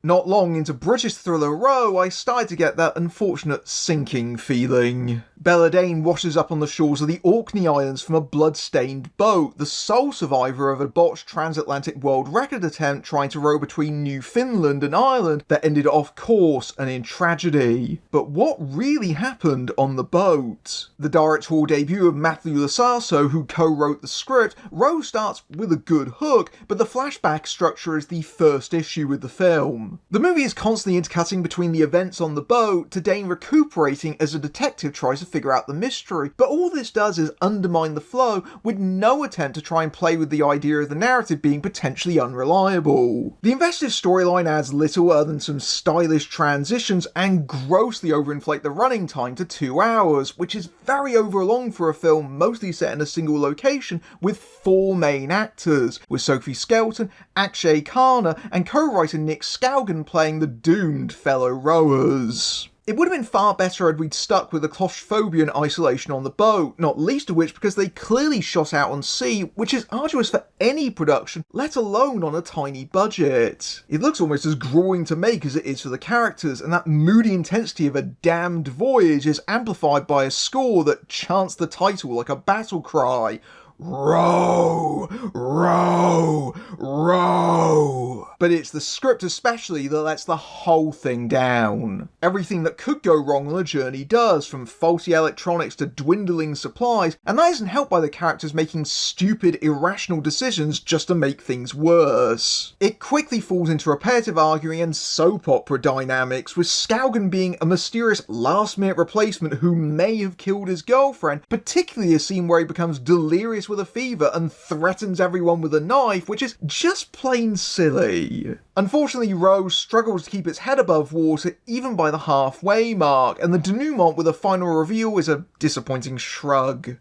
Not long into British thriller Row, I started to get that unfortunate sinking feeling. Belladane washes up on the shores of the Orkney Islands from a blood-stained boat, the sole survivor of a botched transatlantic world record attempt trying to row between Newfoundland and Ireland that ended off course and in tragedy. But what really happened on the boat? The directorial debut of Matthew Lasasso, who co-wrote the script, Row starts with a good hook, but the flashback structure is the first issue with the film. The movie is constantly intercutting between the events on the boat to Dane recuperating as a detective tries to figure out the mystery, but all this does is undermine the flow with no attempt to try and play with the idea of the narrative being potentially unreliable. The investigative storyline adds little other than some stylish transitions and grossly overinflate the running time to 2 hours, which is very overlong for a film mostly set in a single location with 4 main actors, with Sophie Skelton, Akshay Khanna and co-writer Nick Scalgan playing the doomed fellow rowers. It would have been far better had we'd stuck with the claustrophobia and isolation on the boat, not least of which because they clearly shot out on sea, which is arduous for any production, let alone on a tiny budget. It looks almost as grueling to make as it is for the characters, and that moody intensity of a damned voyage is amplified by a score that chants the title like a battle cry. Row, row, row. But it's the script especially that lets the whole thing down. Everything that could go wrong on the journey does, from faulty electronics to dwindling supplies, and that isn't helped by the characters making stupid, irrational decisions just to make things worse. It quickly falls into repetitive arguing and soap opera dynamics, with Scalgan being a mysterious last-minute replacement who may have killed his girlfriend, particularly a scene where he becomes delirious with a fever and threatens everyone with a knife, which is just plain silly. Unfortunately, Rose struggles to keep its head above water even by the halfway mark, and the denouement with a final reveal is a disappointing shrug.